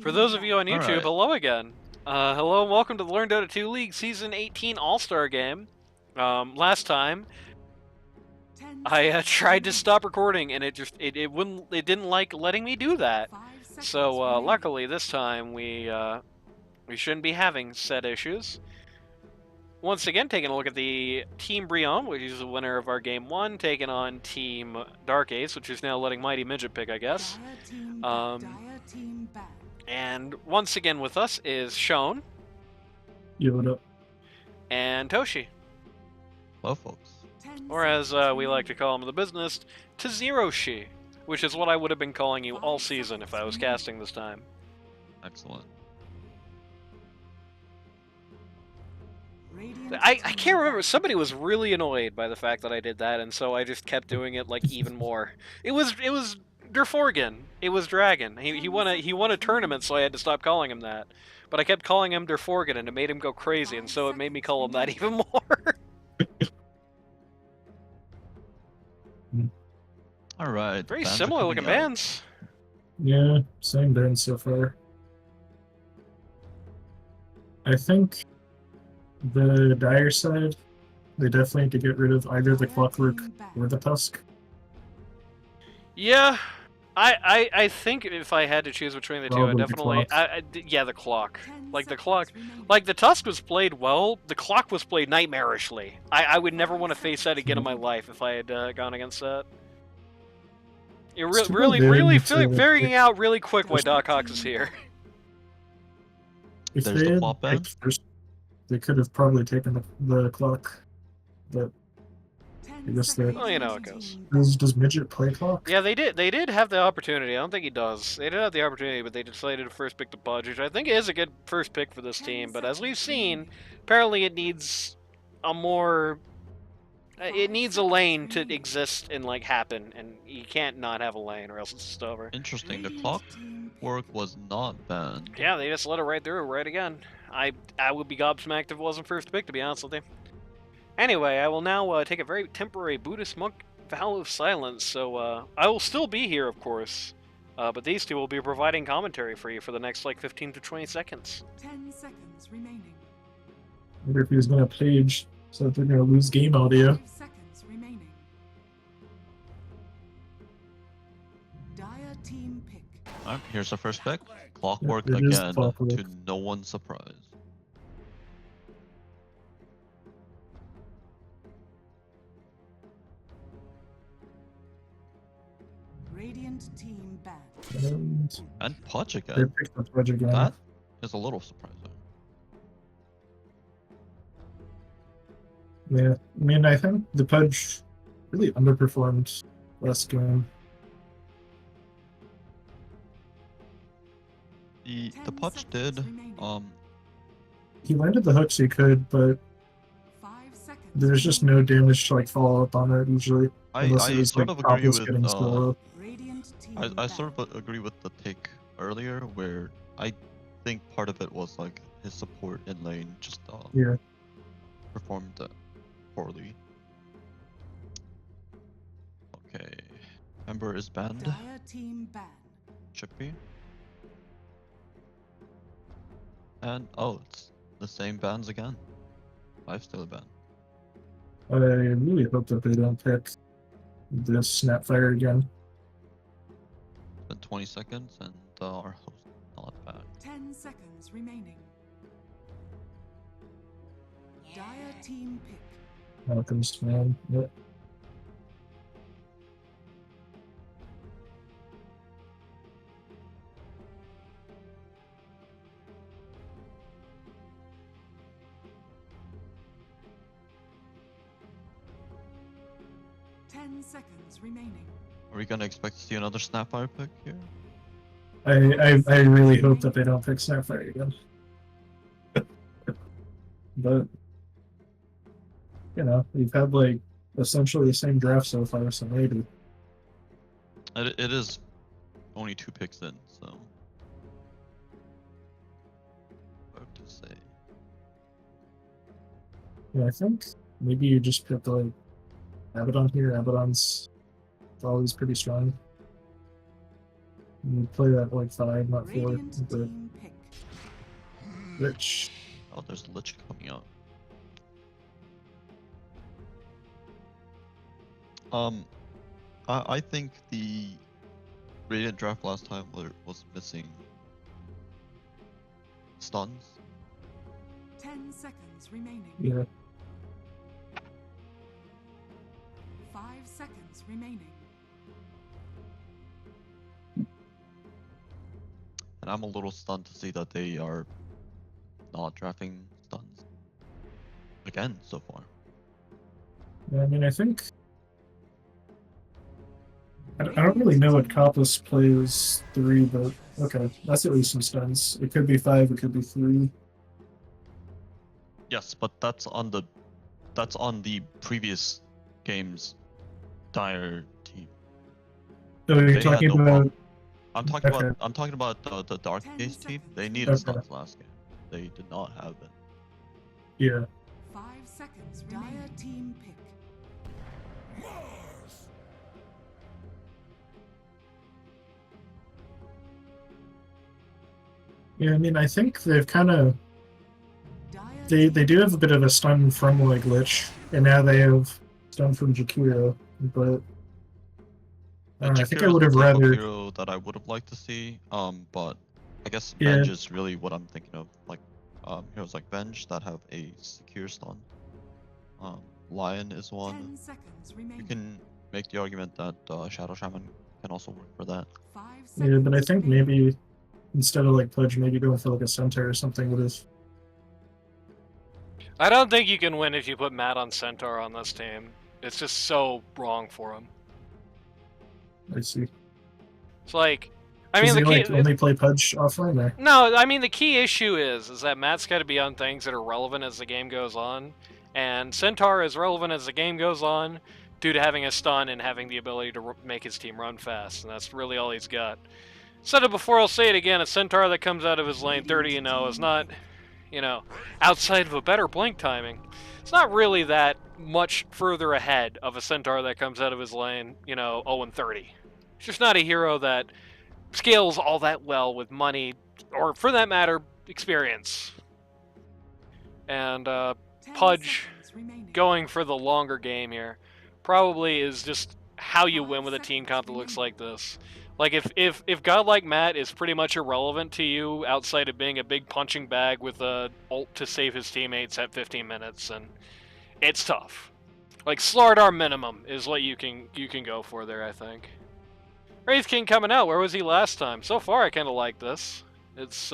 For those of you on YouTube, Alright. hello again. Hello and welcome to the Learn Dota 2 League Season 18 All-Star Game. Last time, I tried to stop recording and it didn't like letting me do that. So luckily this time we shouldn't be having said issues. Once again, taking a look at the Team Brion, which is the winner of our Game 1, taking on Team Dark Ace, which is now letting Mighty Midget pick, I guess. And once again with us is Shone. Yoda. And Toshi. Hello, folks. Or as we like to call him in the business, Tazeroshi, which is what I would have been calling you all season if I was casting this time. Excellent. I can't remember. Somebody was really annoyed by the fact that I did that, and so I just kept doing it like even more. It was Derforgan. It was Dragon. He won a tournament, so I had to stop calling him that. But I kept calling him Derforgan, and it made him go crazy, and so it made me call him that even more. All right. Very similar looking bands. Yeah, same band so far. I think the Dire side, they definitely need to get rid of either the Clockwork or the Tusk. Yeah, I think if I had to choose between the two, I definitely yeah, the clock. Like the clock, like the Tusk was played well. The clock was played nightmarishly. I would never want to face that again in my life if I had gone against that. You're really figuring out really quick why Doc Hawks is here. If they had picked first, they could have probably taken the clock, but I guess that. Well, you know how it goes. Does Midget play clock? Yeah, they did. They did have the opportunity. I don't think he does. They did have the opportunity, but they decided to first pick the Pudge, which I think is a good first pick for this team. But as we've seen, apparently it needs a more. It needs a lane to exist and like happen, and you can't not have a lane, or else it's just over. Interesting. The Clockwork was not banned. Yeah, they just let it right through, right again. I would be gobsmacked if it wasn't first pick, to be honest with you. Anyway, I will now take a very temporary Buddhist monk vow of silence, so I will still be here, of course, but these two will be providing commentary for you for the next, like, 15 to 20 seconds. 10 seconds remaining. I wonder if he was going to page, so that they're going to lose game audio. 5 seconds remaining. Dire team pick. Alright, here's the first pick. Clockwork It is again, Clockwork. to no one's surprise. Radiant team banned. And And Pudge they again. picked the Pudge again. That is a little surprising. Yeah, I mean, I think the Pudge really underperformed last game. The Pudge did, He landed the hooks he could, but 5 seconds. there's just no damage to like follow up on it usually. I Unless it was, sort like, of agree Pablo's with getting slow. Radiant team I sort of agree with the take earlier, where I think part of it was like his support in lane just Yeah. performed poorly. Okay, Ember is banned. Dire team banned. Should be. And oh, it's the same bans again. 5 still a ban. I really hope that they don't pick this Snapfire again. It's been 20 seconds and our host is not back. 10 seconds remaining. Dire team pick. Alchemist man. Yep. Seconds remaining. Are we gonna expect to see another Snapfire pick here? I really hope that they don't pick Snapfire again. But you know, we've had like essentially the same draft so far, so maybe. It is only 2 picks in, so hard to say. Yeah, I think maybe you just pick like Abaddon here. Abaddon's always pretty strong. You play that like 5, not 4. Radiant But team pick. Lich. Oh, there's Lich coming out. I think the Radiant draft last time was missing stuns. 10 seconds remaining. Yeah. 5 seconds remaining. And I'm a little stunned to see that they are not drafting stuns again so far. Yeah, I mean, I think. I don't really know what Kappas plays 3, but okay, that's at least some stuns. It could be 5, it could be 3. Yes, but that's on the previous game's Dire team. So you're They had talking no about. problem. Okay. I'm talking about the Dark 10 Case team. They seconds. needed Okay. stuns last game. They did not have it. Yeah. 5 seconds remaining. Dire team pick. Yeah, I mean, I think they've kind of. Dire They team do have a bit of a stun from like Lich, and now they have stun from Jakiro, but I don't know, I think I Jakiro would have is the type of rather. hero that I would have liked to see. But I guess Yeah. Venge is really what I'm thinking of. Like heroes like Venge that have a secure stun. Lion is 10 one. seconds You remaining. can make the argument that Shadow Shaman can also work for that. 5 seconds Yeah, but I think remaining. maybe instead of like Pudge, maybe going for like a Centaur or something would have. I don't think you can win if you put Matt on Centaur on this team. It's just so wrong for him. I see. It's like, I mean, Does the he key. like only play Pudge offline there? No, I mean the key issue is that Matt's got to be on things that are relevant as the game goes on, and Centaur is relevant as the game goes on due to having a stun and having the ability to make his team run fast, and that's really all he's got. Said it before, I'll say it again. A Centaur that comes out of his lane 30, is not, outside of a better blink timing. It's not really that much further ahead of a Centaur that comes out of his lane, 0 and 30. It's just not a hero that scales all that well with money, or for that matter, experience. And 10 Pudge seconds remaining. going for the longer game here probably is just how you win with a team comp that looks like this. Like if godlike Matt is pretty much irrelevant to you outside of being a big punching bag with a ult to save his teammates at 15 minutes, and it's tough. Like Slardar minimum is what you can go for there, I think. Wraith King coming out. Where was he last time? So far, I kind of like this. It's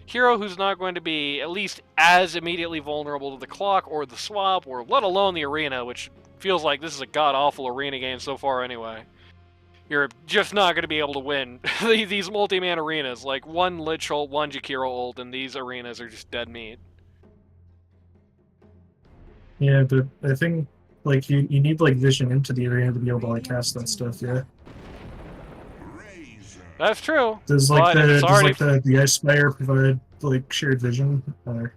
hero who's not going to be at least as immediately vulnerable to the clock or the swap, or let alone the arena, which feels like this is a god-awful arena game so far anyway. You're just not going to be able to win these multi-man arenas. Like, one Lich ult, one Jakiro ult, and these arenas are just dead meat. Yeah, but I think like you need like vision into the arena to be able to like cast that stuff. Yeah. That's true. Does like but if it's already... the Ice Spire provide like shared vision? Or...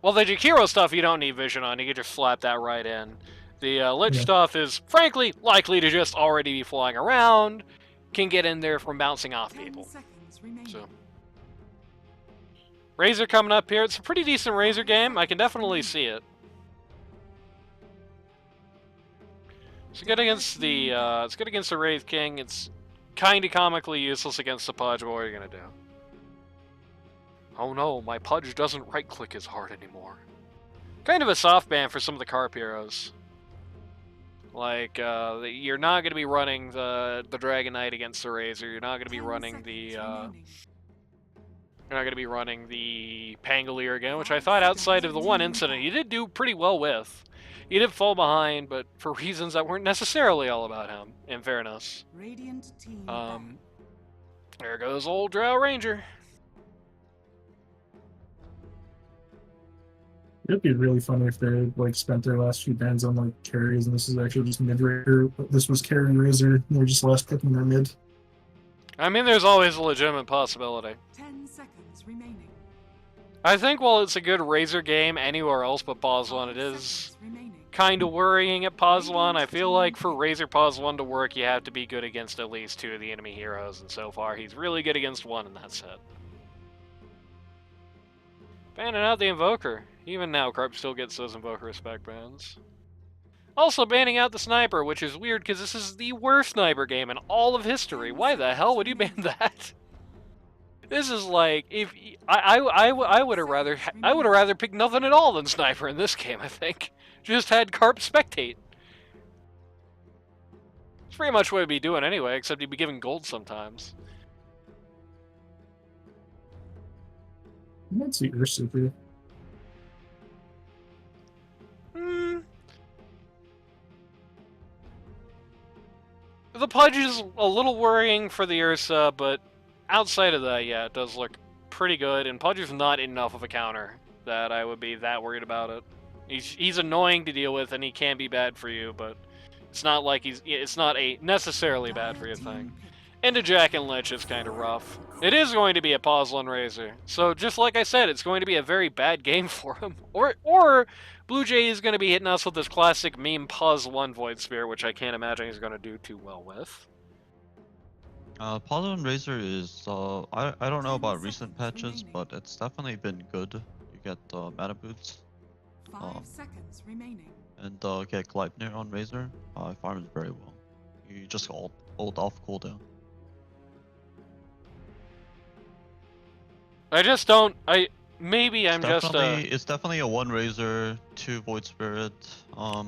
Well, the Jakiro stuff you don't need vision on. You can just slap that right in. The Lich Yeah. stuff is, frankly, likely to just already be flying around. Can get in there from bouncing off 10 people. seconds remaining. So, Razor coming up here. It's a pretty decent Razor game. I can definitely see it. It's good against the Wraith King. It's kind of comically useless against the Pudge. What are you gonna do? Oh no, my Pudge doesn't right-click as hard anymore. Kind of a soft ban for some of the Carp heroes. Like, you're not going to be running the Dragon Knight against the Razor. You're not going to be 10 running the seconds Pangolier again, which I thought outside of the one incident you did do pretty well with. You did fall behind, but for reasons that weren't necessarily all about him, in fairness. Radiant team There goes old Drow Ranger. It'd be really funny if they like spent their last few bans on like carries, and this is actually just mid raider. This was carry razor. They're just last picking their mid. I mean, there's always a legitimate possibility. 10 seconds remaining. I think while it's a good Razor game anywhere else but Boswan, it is kind of worrying at pause 1. I feel like for Razor pause 1 to work, you have to be good against at least 2 of the enemy heroes, and so far he's really good against 1 in that set. Banning out the Invoker. Even now, Carp still gets those Invoker respect bans. Also banning out the Sniper, which is weird because this is the worst Sniper game in all of history. Why the hell would you ban that? This is like, if I would have rather picked nothing at all than Sniper in this game, I think. Just had Carp spectate. It's pretty much what he'd be doing anyway, except he'd be giving gold sometimes. I might see Ursa here. The Pudge is a little worrying for the Ursa, but outside of that, yeah, it does look pretty good. And Pudge is not enough of a counter that I would be that worried about it. He's annoying to deal with, and he can be bad for you, but it's not like it's not a necessarily bad for you thing. Into Jack and Lich is kind of rough. It is going to be a Pozlin Razor, so just like I said, it's going to be a very bad game for him. Or Blue Jay is going to be hitting us with this classic meme Pause 1 Void Spear, which I can't imagine he's going to do too well with. Pause and Razor is, I don't know about recent patches, but it's definitely been good. You get mana boots. 5 seconds remaining. And get Gleipnir on Razor. It farms very well. You just ult off cooldown. I just don't. It's definitely a 1 Razor, 2 Void Spirit.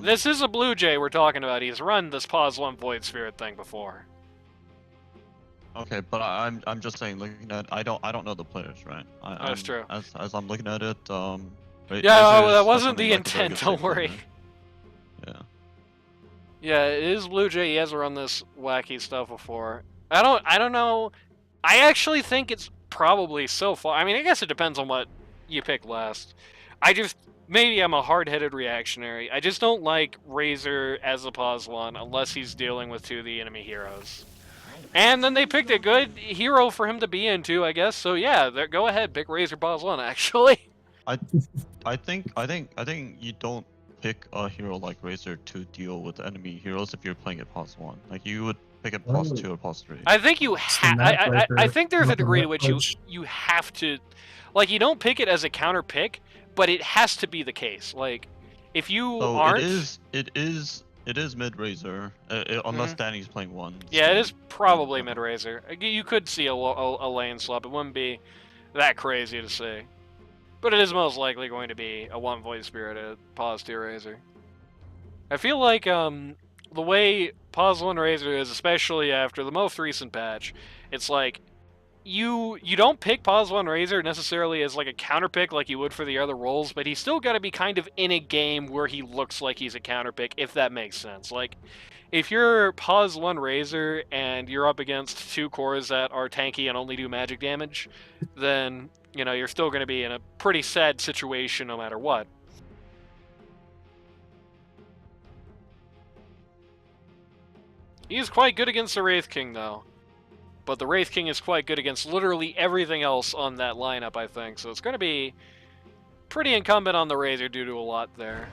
This is a Blue Jay we're talking about. He's run this Pause 1 Void Spirit thing before. Okay, but I'm just saying, looking at I don't know the players, right? That's true. As I'm looking at it, yeah, that wasn't the intent. Don't worry. Yeah. Yeah, it is Blue Jay. He has run this wacky stuff before. I don't know. I actually think it's probably so far. I mean, I guess it depends on what you pick last. Maybe I'm a hard-headed reactionary. I just don't like Razor as a pause 1 unless he's dealing with 2 of the enemy heroes. And then they picked a good hero for him to be into, I guess. So yeah, go ahead, pick Razor pause 1. Actually, I think you don't pick a hero like Razor to deal with enemy heroes if you're playing it pause 1. Like you would pick it pause 2 or pause 3. I think you I think there's a degree to which you have to, like, you don't pick it as a counter pick, but it has to be the case. Like, if you aren't, it is mid Razor, unless Danny's playing 1. Yeah, it is probably mid Razor. You could see a lane swap. It wouldn't be that crazy to see, but it is most likely going to be a 1 Void Spirited pause 2 Razor. I feel like the way pause 1 Razor is, especially after the most recent patch, it's like you don't pick pause 1 Razor necessarily as like a counter pick like you would for the other roles, but he's still got to be kind of in a game where he looks like he's a counter pick, if that makes sense. Like, if you're pause 1 Razor and you're up against 2 cores that are tanky and only do magic damage, then, you know, you're still going to be in a pretty sad situation no matter what. He's quite good against the Wraith King, though. But the Wraith King is quite good against literally everything else on that lineup, I think. So it's going to be pretty incumbent on the Razor due to a lot there.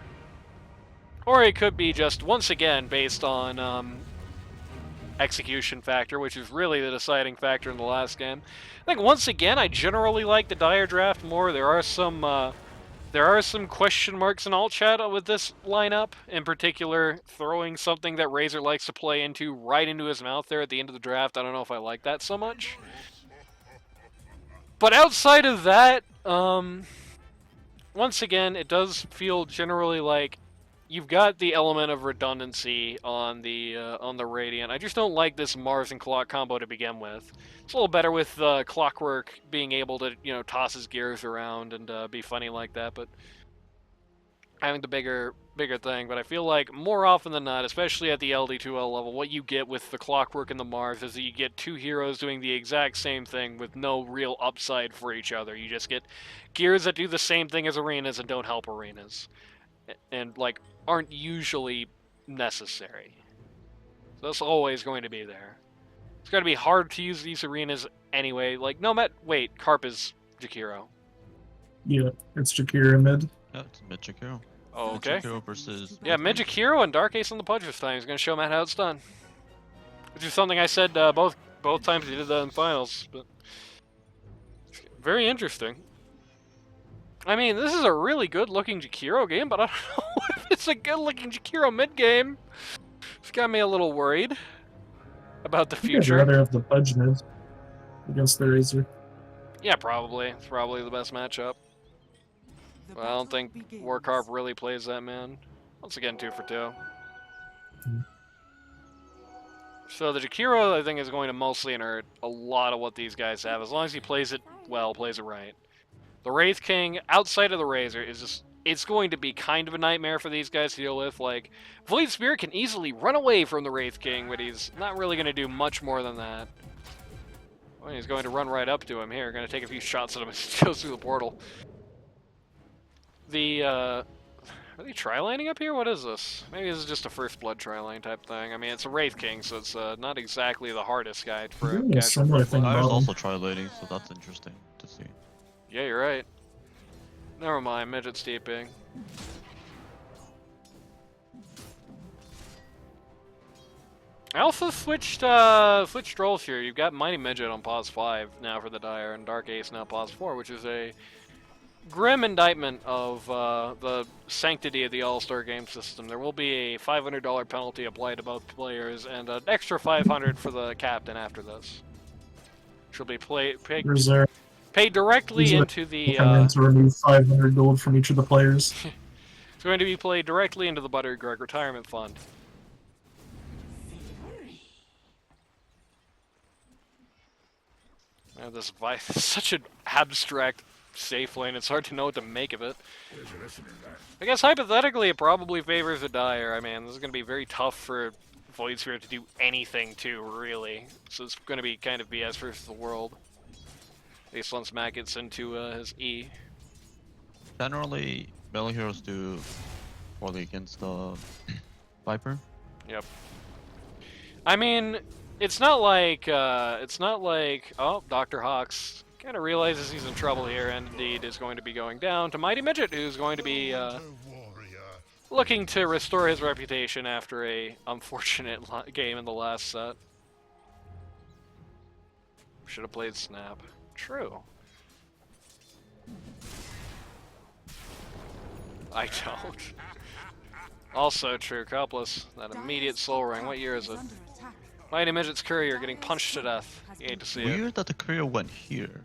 Or it could be just, once again, based on execution factor, which is really the deciding factor in the last game. I think, once again, I generally like the Dire draft more. There are some question marks in alt chat with this lineup, in particular, throwing something that Razor likes to play into right into his mouth there at the end of the draft. I don't know if I like that so much. But outside of that, once again, it does feel generally like you've got the element of redundancy on the Radiant. I just don't like this Mars and Clock combo to begin with. It's a little better with Clockwork being able to, you know, toss his gears around and be funny like that, but having the bigger thing. But I feel like more often than not, especially at the LD2L level, what you get with the Clockwork and the Mars is that you get 2 heroes doing the exact same thing with no real upside for each other. You just get gears that do the same thing as arenas and don't help arenas, and like aren't usually necessary. So that's always going to be there. It's going to be hard to use these arenas anyway. Like, no matter... Wait, Carp is Jakiro. Yeah, it's Jakiro mid. Yeah, it's mid Jakiro. Oh, okay. Jakiro versus... Yeah, Mijikiro and Dark Ace on the Pudge this time. He's gonna show Matt how it's done. Which is something I said both times he did that in finals. But very interesting. I mean, this is a really good-looking Jakiro game, but I don't know if it's a good-looking Jakiro mid-game. It's got me a little worried about the I think future. I'd rather have the Pudge mid against the Razor. Yeah, probably. It's probably the best matchup. The Well, I don't battle think begins. Warcarp really plays that man. Once again, 2 for 2. So the Jakiro, I think, is going to mostly inherit a lot of what these guys have, as long as he plays it well, plays it right. The Wraith King, outside of the Razor, is just... It's going to be kind of a nightmare for these guys to deal with. Like, Void Spirit can easily run away from the Wraith King, but he's not really going to do much more than that. Well, he's going to run right up to him here. Going to take a few shots at him as he goes through the portal. Are they tri-lining up here? What is this? Maybe this is just a First Blood tri-line type thing. I mean, it's a Wraith King, so it's not exactly the hardest guy for a Doing a casual similar First thing Blood. Dyer's bottom. also tri-laning, so that's interesting to see. Yeah, you're right. Never mind, Midget steeping. I also switched roles here. You've got Mighty Midget on pause 5 now for the Dyer, and Dark Ace now pause 4, which is a grim indictment of the sanctity of the All-Star game system. There will be a $500 penalty applied to both players, and an extra $500 for the captain after this. Which will be Reserve. paid directly Usually into the... come in to remove 500 gold from each of the players. It's going to be played directly into the Buttery Greg Retirement Fund. Man, this is such an abstract safe lane, it's hard to know what to make of it. I guess hypothetically it probably favors the Dyer. I mean, this is going to be very tough for Void Spirit to do anything to, really. So it's going to be kind of BS versus the world. At least once Matt gets into his E. Generally, melee heroes do poorly against the Viper. Yep. I mean, it's not like, oh, Dr. Hawks kind of realizes he's in trouble here, and indeed is going to be going down to Mighty Midget, who's going to be looking to restore his reputation after a unfortunate game in the last set. Should have played Snap. True. I don't. Also true, Copless. That immediate soul ring. What year is it? Mighty Midget's courier getting punched to death. You hate to see it. Weird that the courier went here.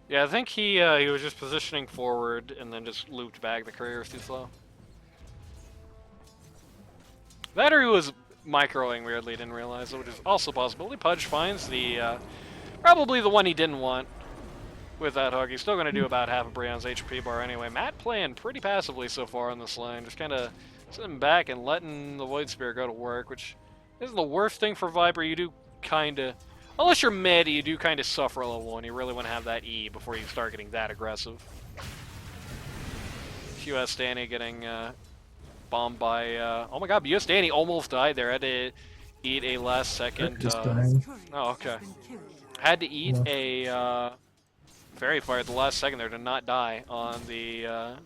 Yeah, I think he was just positioning forward and then just looped back. The courier was too slow. That or he was microing weirdly, didn't realize it, which is also possible. Pudge finds the, probably the one he didn't want with that hook. He's still going to do about half of Brion's HP bar anyway. Matt playing pretty passively so far on this lane, just kind of sitting back and letting the Void Spirit go to work, which isn't the worst thing for Viper. You do kind of, unless you're mid, you do kind of suffer a level 1. You really want to have that E before you start getting that aggressive. US Danny getting bombed by, oh my god, US Danny almost died there. Had to eat a last second, oh okay. Had to eat a Fairy Fire at the last second there to not die on the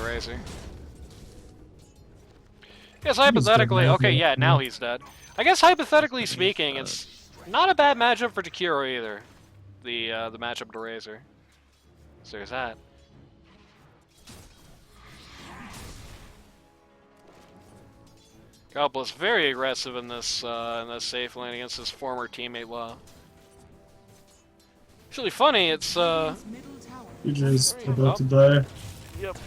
Razor. I guess hypothetically, okay, yeah, now he's dead. I guess hypothetically speaking, it's not a bad matchup for Takiro either. The matchup to Razor. So there's that. Copless very aggressive in this safe lane against his former teammate Law. Actually funny, it's BJ's about to die. Yep.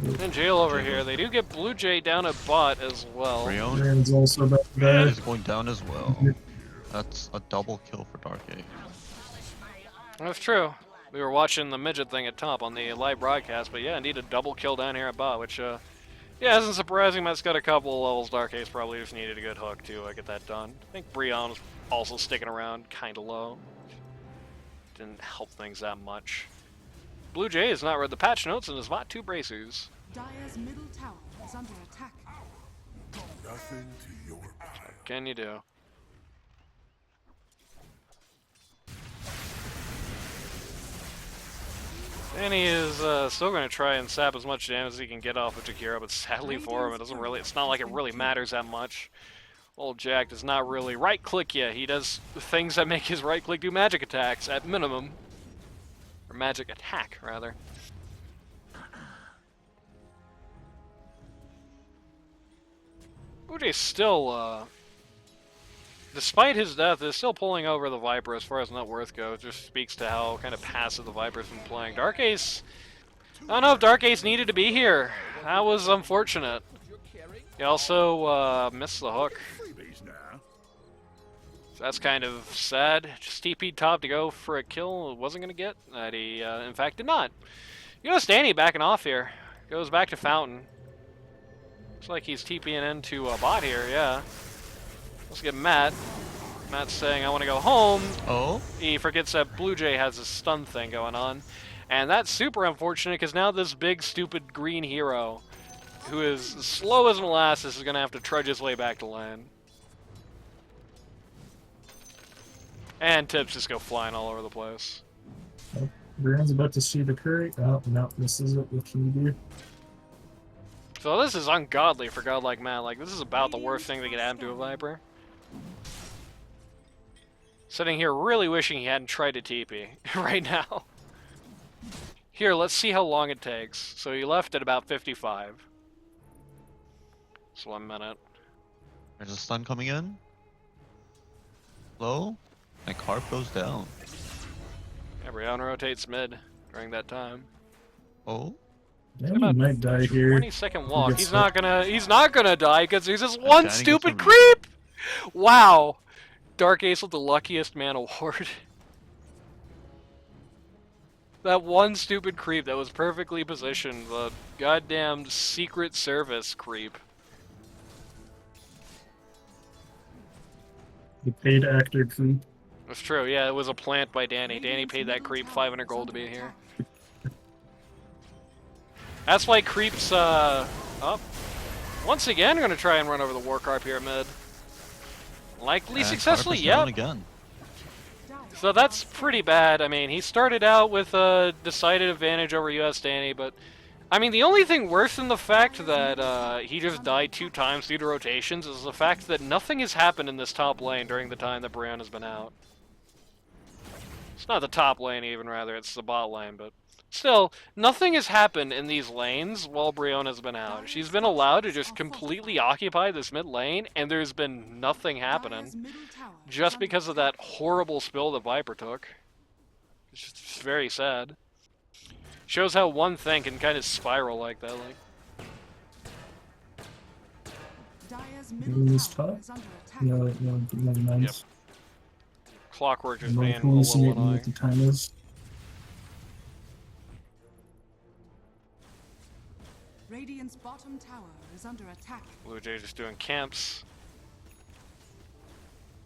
In jail over here. They do get Blue Jay down at bot as well. Brion's also about to die. Is going down as well. That's a double kill for Dark A. That's true. We were watching the midget thing at top on the live broadcast, but yeah, indeed a double kill down here at bot, which yeah, isn't surprising. Matt's got a couple of levels. Dark Ace probably just needed a good hook to get that done. I think Brion was also sticking around kind of low. Didn't help things that much. Blue Jay has not read the patch notes and has bought 2 bracers. Dire's middle tower is under attack. Nothing to your pile. Can you do? Danny is still going to try and sap as much damage as he can get off of Jakiro, but sadly for him, it's not like it really matters that much. Old Jack does not really right-click you. He does things that make his right-click do magic attacks, at minimum. Or magic attack, rather. Uji's still, despite his death, is still pulling over the Viper as far as net worth goes. It just speaks to how kind of passive the Viper's been playing. Dark Ace, I don't know if Dark Ace needed to be here. That was unfortunate. He also missed the hook. So that's kind of sad. Just TP'd top to go for a kill wasn't going to get. That he, in fact, did not. You know, Stanny backing off here. Goes back to Fountain. Looks like he's TPing into a bot here, yeah. Let's get Matt. Matt's saying, I want to go home. Oh? He forgets that Blue Jay has a stun thing going on. And that's super unfortunate, because now this big, stupid green hero, who is slow as molasses, is going to have to trudge his way back to land. And tips just go flying all over the place. Oh, Brian's about to see the curry. Oh, no, this is it. What can you do? So this is ungodly for God like Matt. Like, this is about the worst thing that could happen to a Viper. Sitting here really wishing he hadn't tried to TP right now. Here, let's see how long it takes. So he left at about 55. It's 1 minute. There's a stun coming in. Low. And Carp goes down. Brion rotates mid during that time. Oh? Yeah, he might die here. 20-second walk. He's He's not gonna die because he's just one Danny stupid gets a creep! Wow! Dark Ace with the luckiest man award. That one stupid creep that was perfectly positioned, the goddamn Secret Service creep. The paid actor creep. That's true, yeah, it was a plant by Danny. Danny paid that creep 500 gold to be here. That's why creeps, up. Once again, gonna try and run over the Warcarp here mid. Likely And successfully, Carp is down yep. again. So that's pretty bad. I mean, he started out with a decided advantage over US Danny, but I mean, the only thing worse than the fact that he just died 2 times due to rotations is the fact that nothing has happened in this top lane during the time that Brion has been out. It's not the top lane even, rather, it's the bot lane, but still, nothing has happened in these lanes while Brion has been out. She's been allowed to just completely occupy this mid lane, and there's been nothing happening. Just because of that horrible spill that Viper took. It's just very sad. Shows how one thing can kind of spiral like that. Who's top? No, nice. Yep. Clockwork just No, being a who's little what annoying. the time is. Radiant's bottom tower is under attack. Blue Jay just doing camps.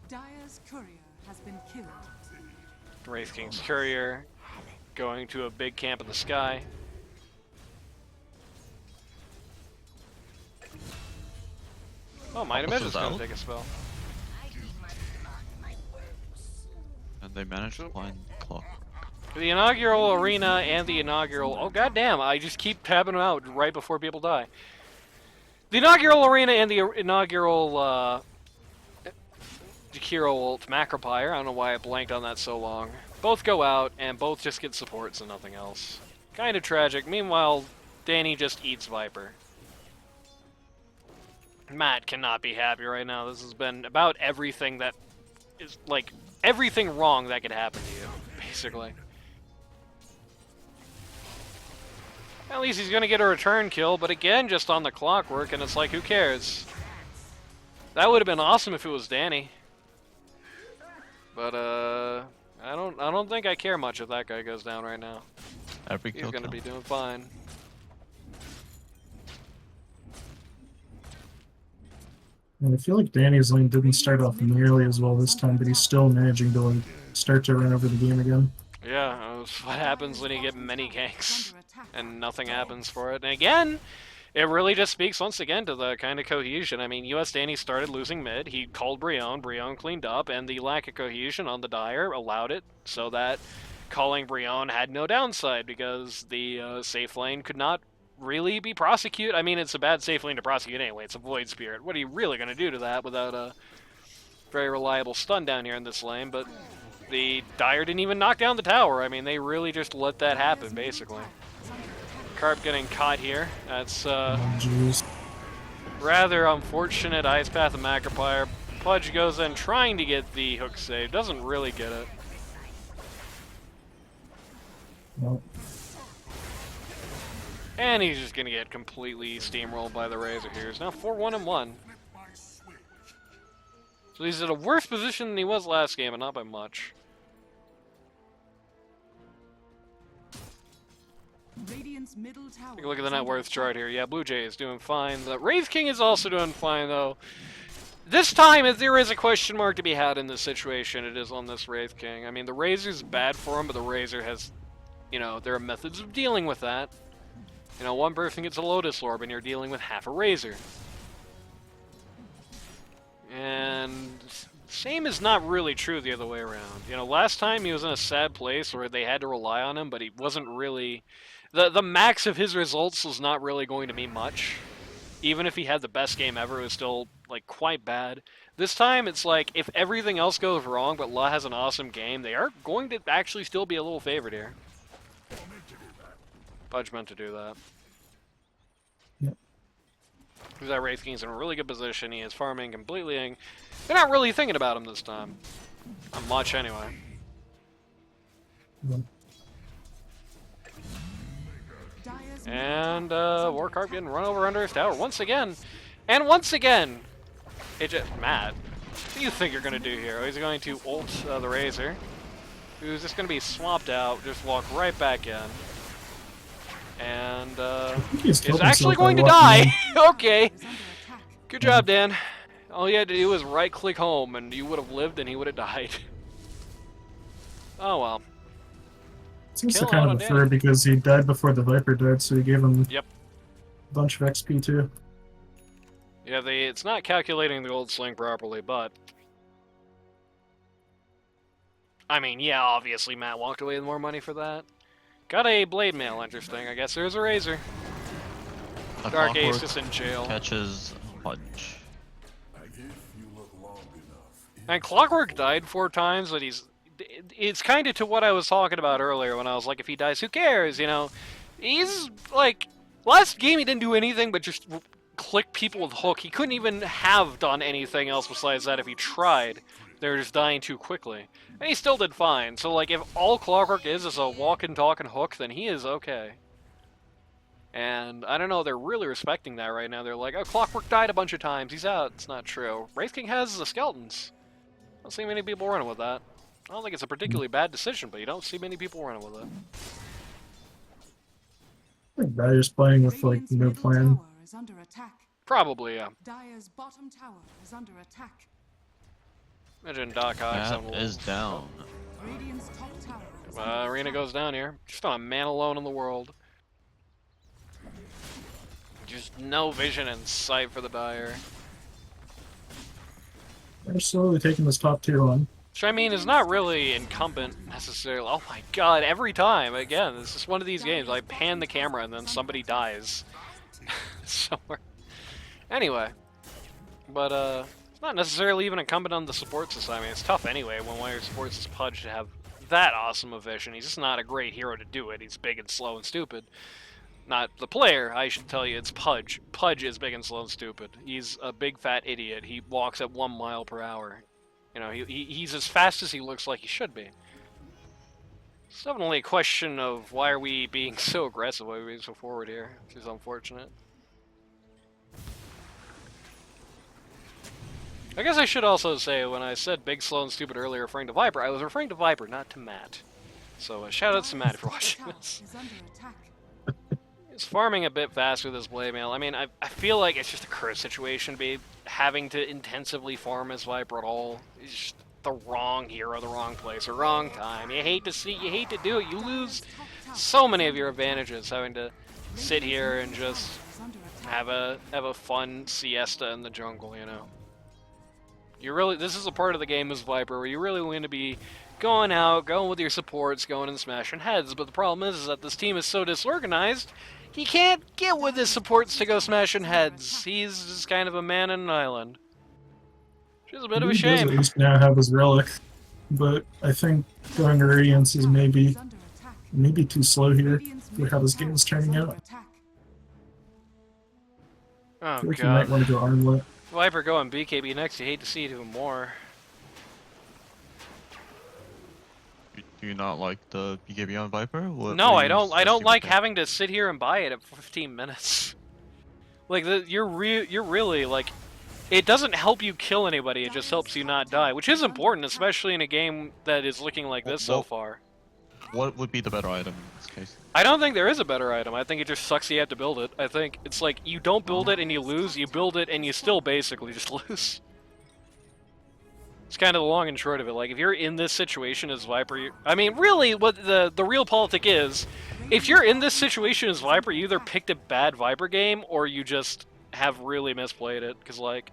Dire's courier has been killed. Wraith King's courier going to a big camp in the sky. Oh, Might Image is gonna out. take a spell. And they managed to find Clock. The inaugural arena and the inaugural... Oh, goddamn, I just keep tabbing them out right before people die. The inaugural arena and the inaugural, Jakiro ult Macropire. I don't know why I blanked on that so long. Both go out, and both just get supports and nothing else. Kind of tragic. Meanwhile, Danny just eats Viper. Matt cannot be happy right now. This has been about everything that is, like, everything wrong that could happen to you, basically. At least he's gonna get a return kill, but again, just on the clockwork, and it's like, who cares? That would have been awesome if it was Danny. But, I don't think I care much if that guy goes down right now. Every He's kill gonna be counts. doing fine. And I feel like Danny's lane didn't start off nearly as well this time, but he's still managing to like start to run over the game again. Yeah, that's what happens when you get many ganks and nothing happens for it. And again, it really just speaks once again to the kind of cohesion. I mean, US Danny started losing mid, he called Brion, Brion cleaned up, and the lack of cohesion on the Dire allowed it so that calling Brion had no downside because the safe lane could not really be prosecuted. I mean, it's a bad safe lane to prosecute anyway. It's a Void Spirit. What are you really going to do to that without a very reliable stun down here in this lane? But the Dire didn't even knock down the tower. I mean, they really just let that happen, basically. Carp getting caught here. That's Jeez. rather unfortunate. Ice Path and Macropire. Pudge goes in trying to get the hook save. Doesn't really get it. Nope. And he's just going to get completely steamrolled by the Razor here. He's now 4-1 and 1. So he's in a worse position than he was last game, but not by much. Radiant's middle tower. Take a look at the net worth chart here. Yeah, Blue Jay is doing fine. The Wraith King is also doing fine, though. This time, if there is a question mark to be had in this situation, it is on this Wraith King. I mean, the Razor's bad for him, but the Razor has, you know, there are methods of dealing with that. You know, one person gets a Lotus Orb, and you're dealing with half a Razor. And same is not really true the other way around. You know, last time he was in a sad place where they had to rely on him, but he wasn't really... The max of his results was not really going to mean much. Even if he had the best game ever, it was still, like, quite bad. This time, it's like, if everything else goes wrong, but La has an awesome game, they are going to actually still be a little favored here. Pudge meant to do that. Yep. That Wraith King's in a really good position. He is farming completely. And they're not really thinking about him this time. Not much, anyway. Yep. And Warcarp getting run over under his tower once again. And once again, Matt, what do you think you're going to do here? He's going to ult the Razor, who's just going to be swapped out, just walk right back in. And is actually going to die. Okay. Good job, Dan. All you had to do was right-click home, and you would have lived, and he would have died. Oh well. Seems to Kill kind out of on unfair Danny. because he died before the Viper died, so he gave him Yep. a bunch of XP too. Yeah, it's not calculating the old sling properly, but... I mean, yeah, obviously Matt walked away with more money for that. Got a blade mail, interesting. I guess there's a Razor. A Dark Ace Clockwork is in jail. catches Pudge. If you look long enough, And Clockwork died 4 times, but it's kind of to what I was talking about earlier when I was like, if he dies, who cares, you know? He's, like, last game he didn't do anything but just click people with hook. He couldn't even have done anything else besides that if he tried. They were just dying too quickly. And he still did fine. So, like, if all Clockwork is a walk and talk and hook, then he is okay. And, I don't know, they're really respecting that right now. They're like, oh, Clockwork died a bunch of times. He's out. It's not true. Wraith King has the skeletons. I don't see many people running with that. I don't think it's a particularly bad decision, but you don't see many people running with it. I think Dyer's playing with like Radiant's no middle plan. tower is under attack. Probably, yeah. Dire's bottom tower is under attack. Imagine Doc Hawks on That is down. Radiant's top tower is Arena goes down here. Just on a man alone in the world. Just no vision in sight for the Dire. They're slowly taking this top tier one. Which, I mean, is not really incumbent, necessarily. Oh my god, every time! Again, this is one of these games. I pan the camera and then somebody dies. Somewhere. Anyway. But, it's not necessarily even incumbent on the support system. I mean, it's tough anyway when one of your supports is Pudge to have that awesome a vision. He's just not a great hero to do it. He's big and slow and stupid. Not the player, I should tell you, it's Pudge. Pudge is big and slow and stupid. He's a big fat idiot. He walks at 1 mile per hour. You know, he's as fast as he looks like he should be. It's definitely a question of why are we being so aggressive, why are we being so forward here, which is unfortunate. I guess I should also say, when I said big, slow, and stupid earlier referring to Viper, I was referring to Viper, not to Matt. So shout outs to Matt for watching this. is under attack. He's farming a bit faster with his blade mail. I mean, I feel like it's just a curse situation to be having to intensively farm as Viper at all. He's just the wrong hero, the wrong place, the wrong time. You hate to do it. You lose so many of your advantages having to sit here and just Is under attack. have a fun siesta in the jungle, you know. This is a part of the game as Viper where you really want to be going out, going with your supports, going and smashing heads. But the problem is that this team is so disorganized, he can't get with his supports to go smashing heads. He's just kind of a man on an island. Which is a bit of a He does at shame. least now have his relic, but I think going to Radiance is maybe too slow here for how this game is turning out. Oh, I feel like you might God. want to go Armlet. Viper going BKB next, you hate to see it even more. Do you not like the BKB on Viper? No, what I are don't. your I don't like think? having to sit here and buy it at 15 minutes. Like you're really like, it doesn't help you kill anybody. It just helps you not die, which is important, especially in a game that is looking like this so far. What would be the better item in this case? I don't think there is a better item. I think it just sucks you have to build it. I think it's like you don't build it and you lose. You build it and you still basically just lose. It's kind of the long and short of it. Like, if you're in this situation as Viper, I mean, really, what the real politic is, if you're in this situation as Viper, you either picked a bad Viper game or you just have really misplayed it. Because, like,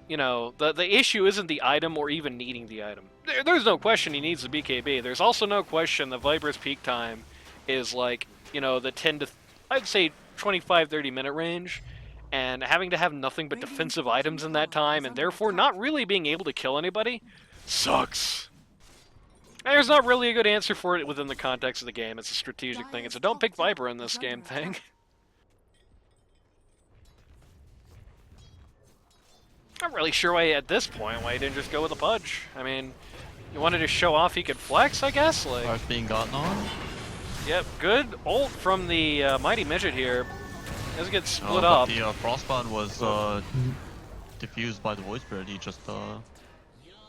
you know, the issue isn't the item or even needing the item. There's no question he needs the BKB. There's also no question that Viper's peak time is, like, you know, the 10 to, I'd say, 25, 30-minute range. And having to have nothing but defensive items in that time, and therefore not really being able to kill anybody, sucks. There's not really a good answer for it within the context of the game. It's a strategic thing. It's a don't pick Viper in this game thing. I'm not really sure why, at this point, why he didn't just go with a Pudge. I mean, you wanted to show off he could flex, I guess? Like, Are being gotten on? Yep, good ult from the Mighty Midget here. Doesn't get split but up. the Frostbound was diffused by the Void Spirit. He just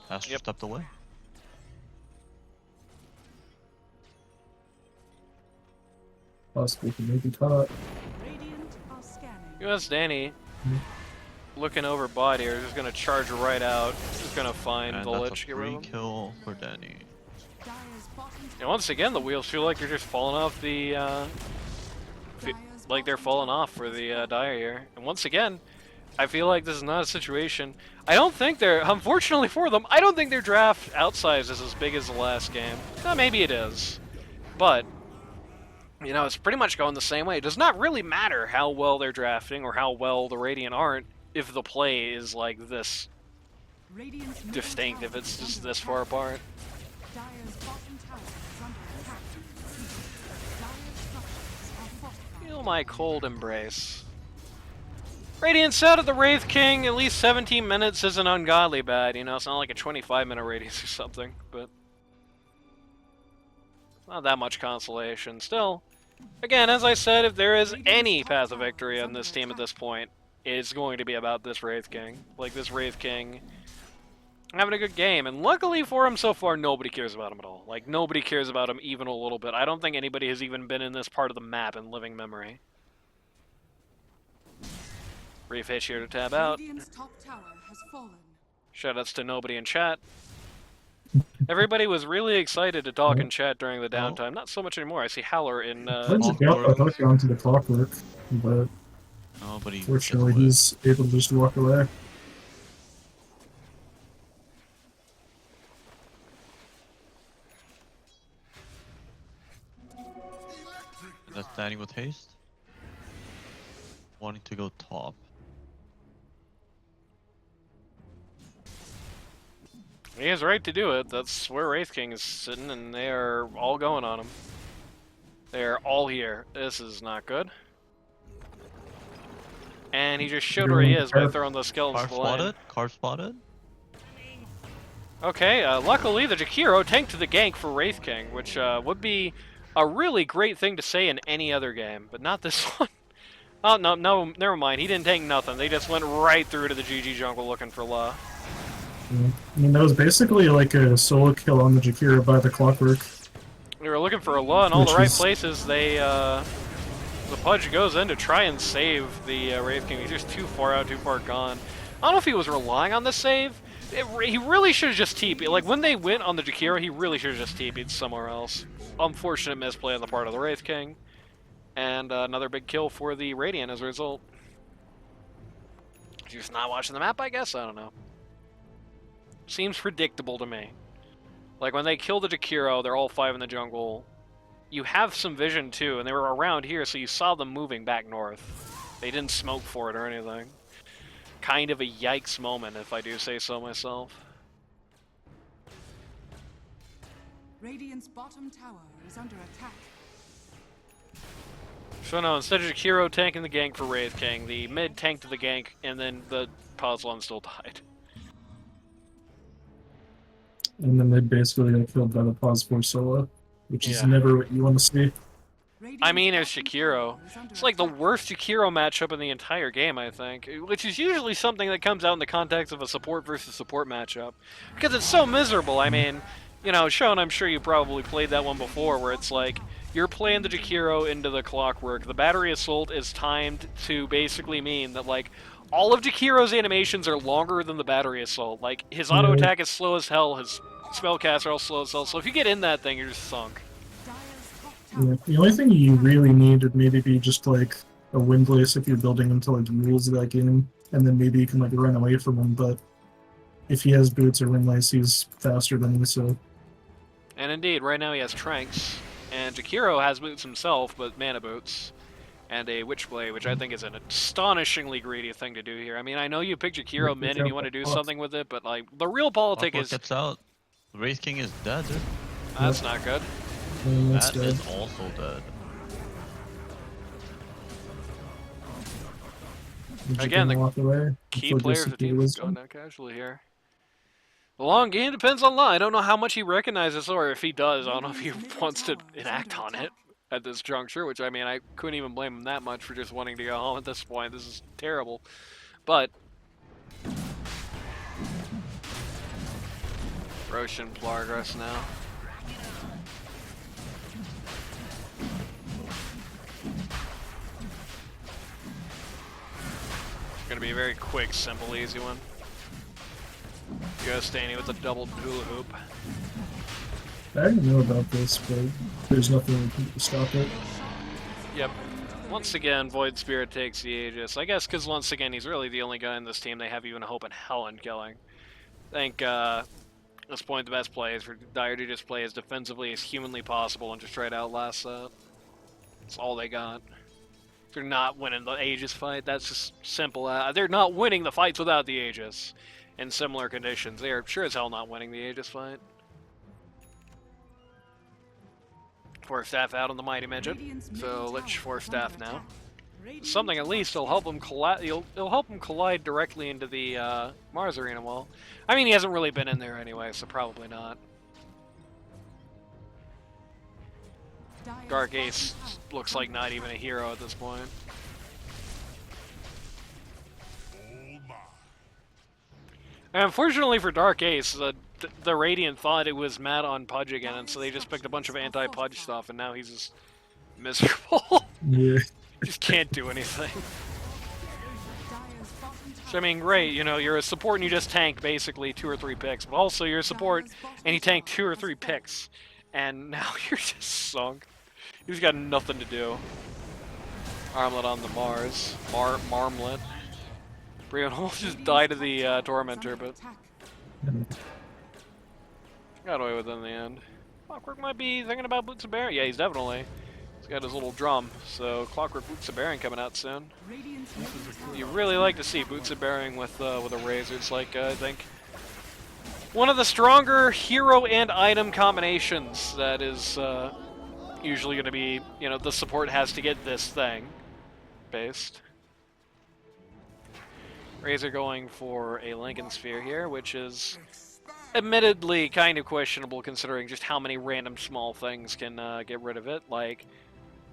Astro stepped away. Possibly can maybe top. US Danny looking over bot here, just gonna charge right out. Just gonna find And the that's Lich, a get rid free of him. kill for Danny. And once again, the wheels feel like they're just falling off the, like they're falling off for the Dire here. And once again, I feel like this is not a situation. I don't think they're, unfortunately for them, I don't think their draft outsize is as big as the last game. Maybe it is. But, you know, it's pretty much going the same way. It does not really matter how well they're drafting or how well the Radiant aren't if the play is like this distinct, if it's just this far apart. Feel my cold embrace. Radiance out of the Wraith King, at least 17 minutes isn't ungodly bad, you know, it's not like a 25-minute radius or something, but not that much consolation. Still, again, as I said, if there is any path of victory on this team at this point, it's going to be about this Wraith King. Like, this Wraith King having a good game, and luckily for him so far, nobody cares about him at all. Like, nobody cares about him even a little bit. I don't think anybody has even been in this part of the map in living memory. Brief hitch here to tab out. Shoutouts to nobody in chat. Everybody was really excited to talk in chat during the downtime. Not so much anymore. I see Howler in... Pudge got onto the clockwork, but fortunately he's able to just walk away. That's Danny with haste. Wanting to go top. He has right to do it. That's where Wraith King is sitting, and they are all going on him. They are all here. This is not good. And he just showed where he is by throwing those skeletons to the lane. Carve spotted. Okay, luckily the Jakiro tanked the gank for Wraith King, which would be a really great thing to say in any other game, but not this one. Oh, no, never mind. He didn't tank nothing. They just went right through to the GG jungle looking for La. Yeah. I mean, that was basically like a solo kill on the Jakiro by the clockwork. They were looking for a La in all the right places. They, the Pudge goes in to try and save the Wraith King. He's just too far out, too far gone. I don't know if he was relying on the save. He really should have just TP'd. Like, when they went on the Jakiro, he really should have just TP'd somewhere else. Unfortunate misplay on the part of the Wraith King. And another big kill for the Radiant as a result. Just not watching the map, I guess? I don't know. Seems predictable to me. Like, when they kill the Jakiro, they're all 5 in the jungle. You have some vision, too, and they were around here, so you saw them moving back north. They didn't smoke for it or anything. Kind of a yikes moment, if I do say so myself. Radiant's bottom tower is under attack. So no, instead of Jakiro tanking the gank for Wraith King, the mid tanked the gank, and then the Pazlon still died. And then they basically got killed by the pause for solo, which is Yeah. never what you want to see. I mean, it's Jakiro. It's like the worst Jakiro matchup in the entire game, I think. Which is usually something that comes out in the context of a support versus support matchup. Because it's so miserable. I mean, you know, Sean, I'm sure you probably played that one before, where it's like, you're playing the Jakiro into the Clockwork. The Battery Assault is timed to basically mean that, like, all of Jakiro's animations are longer than the Battery Assault. Like, his auto attack is slow as hell, his spellcasts are all slow as hell, so if you get in that thing, you're just sunk. Yeah. The only thing you really need would maybe be just like a Windlace if you're building into like rules of that game, and then maybe you can like run away from him, but if he has boots or Windlace, he's faster than you, so... And indeed, right now he has Tranks, and Jakiro has boots himself, but mana boots, and a Witchblade, which I think is an astonishingly greedy thing to do here. I mean, I know you picked Jakiro mid and you want to do something with it, but like, the real politic Clockwork is... gets out. The Wraith King is dead, dude. That's not good. That's That dead. is also dead. Again, the walk away key before player of the disappear team is wisdom. going down casually here. The long game depends on Law. I don't know how much he recognizes, or if he does, I don't know if he wants to enact on it at this juncture, which, I mean, I couldn't even blame him that much for just wanting to go home at this point. This is terrible. But Roshan Plargras now. Gonna be a very quick, simple, easy one. Ghostani with a double hula hoop. I didn't know about this, but there's nothing we can do to stop it. Yep. Once again, Void Spirit takes the Aegis. I guess because once again, he's really the only guy in this team they have even a hope in hell in killing. I think, at this point, the best play is for Dire to just play as defensively as humanly possible and just try to outlast that. That's all they got. They're not winning the Aegis fight. That's just simple. They're not winning the fights without the Aegis. In similar conditions, they are sure as hell not winning the Aegis fight. Force Staff out on the Mighty Midget, so let's Force Staff now. Something at least will help him collide. It'll help him collide directly into the Mars Arena wall. I mean, he hasn't really been in there anyway, so probably not. Dark Ace looks like not even a hero at this point. And unfortunately for Dark Ace, the Radiant thought it was mad on Pudge again, and so they just picked a bunch of anti-Pudge stuff, and now he's just miserable. Yeah. Just can't do anything. So I mean, great, you know, you're a support and you just tank basically 2 or 3 picks, but also you're a support and you tank 2 or 3 picks, and now you're just sunk. He's got nothing to do. Armlet on the Mars. Marmlet. Brion almost just died to the Tormentor, but got away with it in the end. Clockwork might be thinking about Boots of Baron. Yeah, he's definitely. He's got his little drum, so Clockwork Boots of Baron coming out soon. You really like to see Boots of Baron with a Razor. It's like, I think, one of the stronger hero and item combinations that is usually going to be, you know, the support has to get this thing based. Razor going for a Lincoln Sphere here, which is admittedly kind of questionable considering just how many random small things can get rid of it, like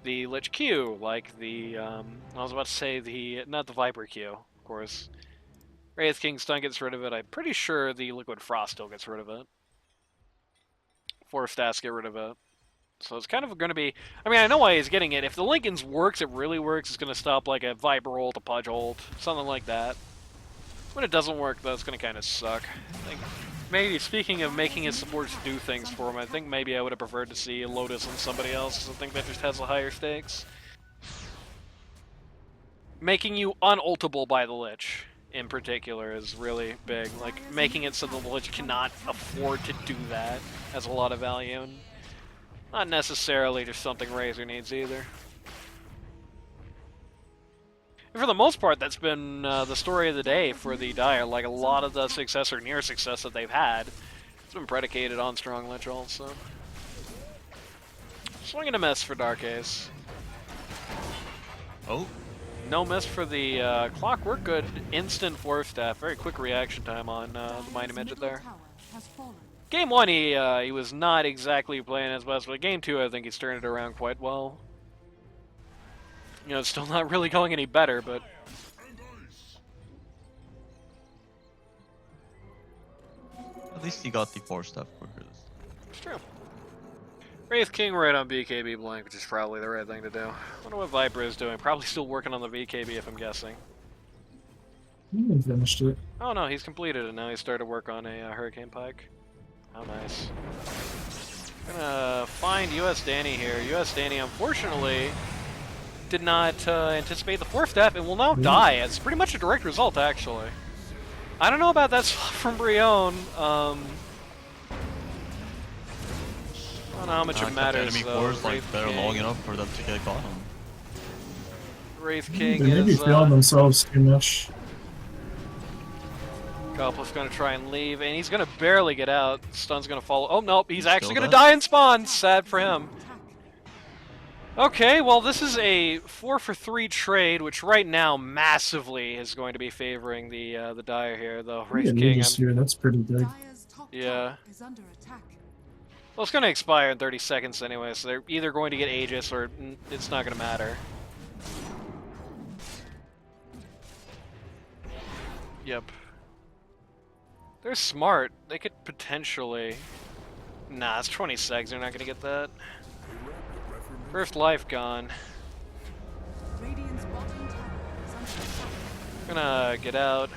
the Lich Q, like the, I was about to say not the Viper Q, of course. Wraith King Stun gets rid of it. I'm pretty sure the Liquid Frost still gets rid of it. Force Stats get rid of it. So it's kind of going to be, I mean, I know why he's getting it. If the Lincoln's works, it really works, it's going to stop like a Viper ult, a Pudge ult, something like that. When it doesn't work, though, it's going to kind of suck. I think maybe, speaking of making his supports do things for him, I think maybe I would have preferred to see a Lotus on somebody else, because I think that just has a higher stakes. Making you unultable by the Lich in particular is really big. Like, making it so the Lich cannot afford to do that has a lot of value, and not necessarily just something Razor needs either. And for the most part, that's been the story of the day for the Dire. Like, a lot of the success or near success that they've had, it's been predicated on strong Lich also. Swing and a miss for Dark Ace. Oh, No miss for the Clockwork. Good instant Force Staff. Very quick reaction time on the Mighty Midget there. Game 1, he was not exactly playing his best, but Game 2, I think he's turned it around quite well. You know, it's still not really going any better, but... at least he got the 4-step quicker this time. It's true. Wraith King right on BKB blank, which is probably the right thing to do. Wonder what Viper is doing. Probably still working on the VKB, if I'm guessing. He finished it. Oh no, he's completed it now. He started work on a Hurricane Pike. How nice. Gonna find US Danny here. US Danny, unfortunately, did not anticipate the 4th step and will now die. It's pretty much a direct result, actually. I don't know about that from Brion. I don't know how much it matters. Enemy core is like they're long enough for them to get got him. Wraith King They may be is feeling themselves too much. Goblef's gonna try and leave, and he's gonna barely get out. Stun's gonna follow. Oh nope, he's actually Still gonna dead? die in spawn. Sad for him. Okay, well this is a 4-for-3 trade, which right now massively is going to be favoring the Dire here. The Wraith Yeah, King. Aegis here, that's pretty big. Yeah. Well, it's going to expire in 30 seconds anyway, so they're either going to get Aegis or it's not going to matter. Yep. They're smart. They could potentially... Nah, it's 20 segs. They're not going to get that. First life gone. Gonna get out.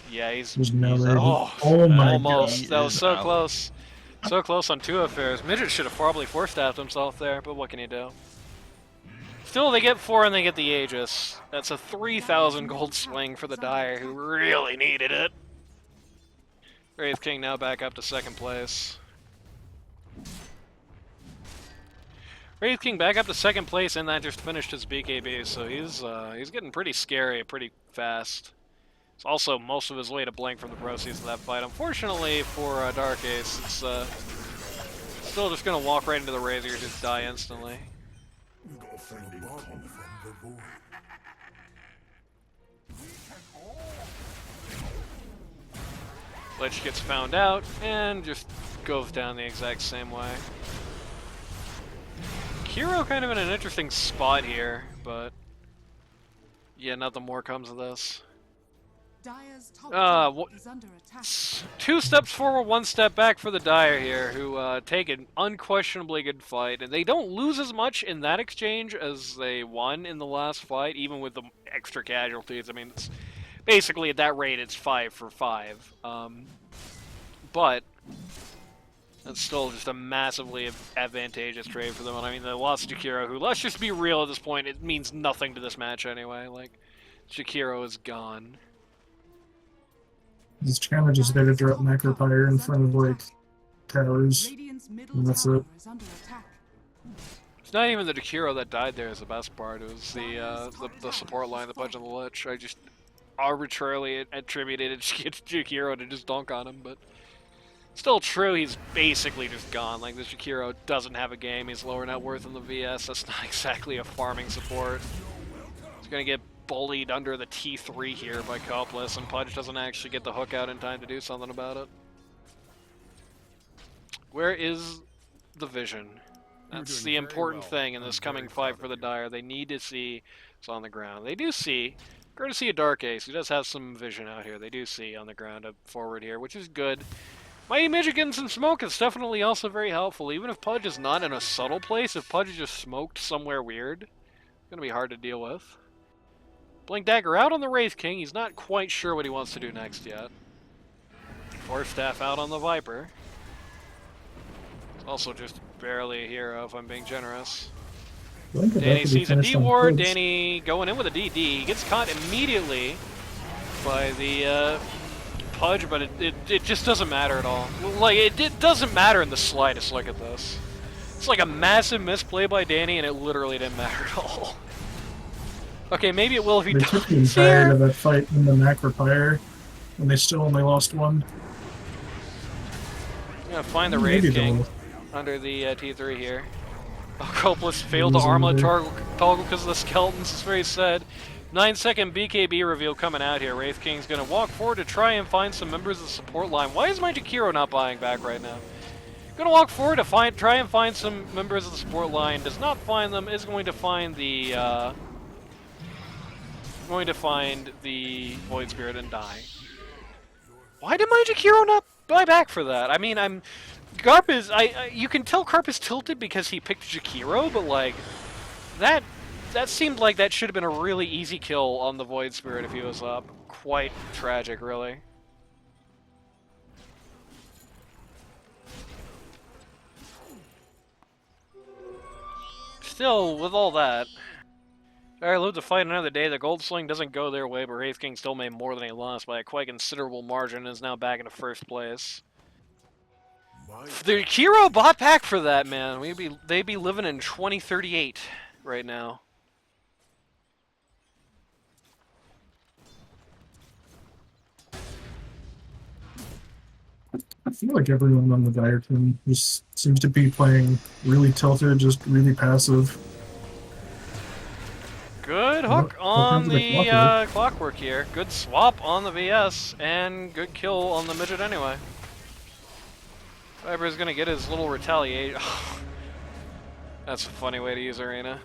Yeah, he's... There's no way. Oh My almost. God. That was He so is out. close. So close on 2 affairs. Midget should have probably 4-staffed himself there, but what can you do? Still, they get 4 and they get the Aegis. That's a 3,000 gold swing for the Dire, who really needed it. Wraith King now back up to 2nd place. Wraith King back up to 2nd place, and that just finished his BKB, so he's getting pretty scary pretty fast. It's also most of his way to blink from the proceeds of that fight. Unfortunately for Dark Ace, it's still just gonna walk right into the Razor and just die instantly. Lich gets found out and just goes down the exact same way. Kiro kind of in an interesting spot here, but yeah, nothing more comes of this. 2 steps forward, 1 step back for the Dire here, who take an unquestionably good fight, and they don't lose as much in that exchange as they won in the last fight, even with the extra casualties. I mean, it's basically at that rate, it's 5 for 5. But that's still just a massively advantageous trade for them. And I mean, they lost Jakiro, who, let's just be real at this point, it means nothing to this match anyway. Like, Jakiro is gone. He's kind of just there to drop Necropire in front of, like, towers. And that's it. It's not even the Jakiro that died there is the best part. It was the support line, the Punch of the Lich. I just arbitrarily attributed it to Jakiro to just dunk on him, but still true, he's basically just gone. Like, the Jakiro doesn't have a game, he's lower net worth in the VS, that's not exactly a farming support. He's gonna get bullied under the T3 here by Copless, and Pudge doesn't actually get the hook out in time to do something about it. Where is the vision? That's the important thing in this coming fight for the Dire. They need to see it's on the ground. They do see, courtesy of Dark Ace, who does have some vision out here, they do see on the ground up forward here, which is good. Mighty Midget getting some smoke is definitely also very helpful. Even if Pudge is not in a subtle place, if Pudge is just smoked somewhere weird, it's going to be hard to deal with. Blink Dagger out on the Wraith King. He's not quite sure what he wants to do next yet. Force Staff out on the Viper. It's also just barely a hero, if I'm being generous. Blink would Danny have to be sees a finished on D-Ward. Pudge. Danny going in with a DD. He gets caught immediately. by the Pudge, but it just doesn't matter at all. Like, it doesn't matter in the slightest. Look at this. It's like a massive misplay by Danny, and it literally didn't matter at all. Okay, maybe it will if he They took the dies entirety here. of that fight in the macro fire, and they still only lost one. I'm gonna find the Maybe Wraith King they'll- under the T3 here. Oh, Copless failed to armlet toggle because of the skeletons. It's very sad. 9-second BKB reveal coming out here. Wraith King's gonna walk forward to try and find some members of the support line. Why is my Jakiro not buying back right now? Gonna walk forward to try and find some members of the support line. Does not find them. Is going to find the Void Spirit and die. Why did my Jakiro not buy back for that? I mean, Garp is you can tell Garp is tilted because he picked Jakiro, but like that seemed like that should have been a really easy kill on the Void Spirit if he was up. Quite tragic, really. Still, with all that, I live to fight another day. The Gold Sling doesn't go their way, but Wraith King still made more than he lost by a quite considerable margin and is now back into first place. The Hero bought back for that, man. They'd be living in 2038 right now. I feel like everyone on the Dire team just seems to be playing really tilted, just really passive. Good hook on the clockwork here. Good swap on the VS, and good kill on the midget anyway. Viper's gonna get his little retaliate. That's a funny way to use Arena.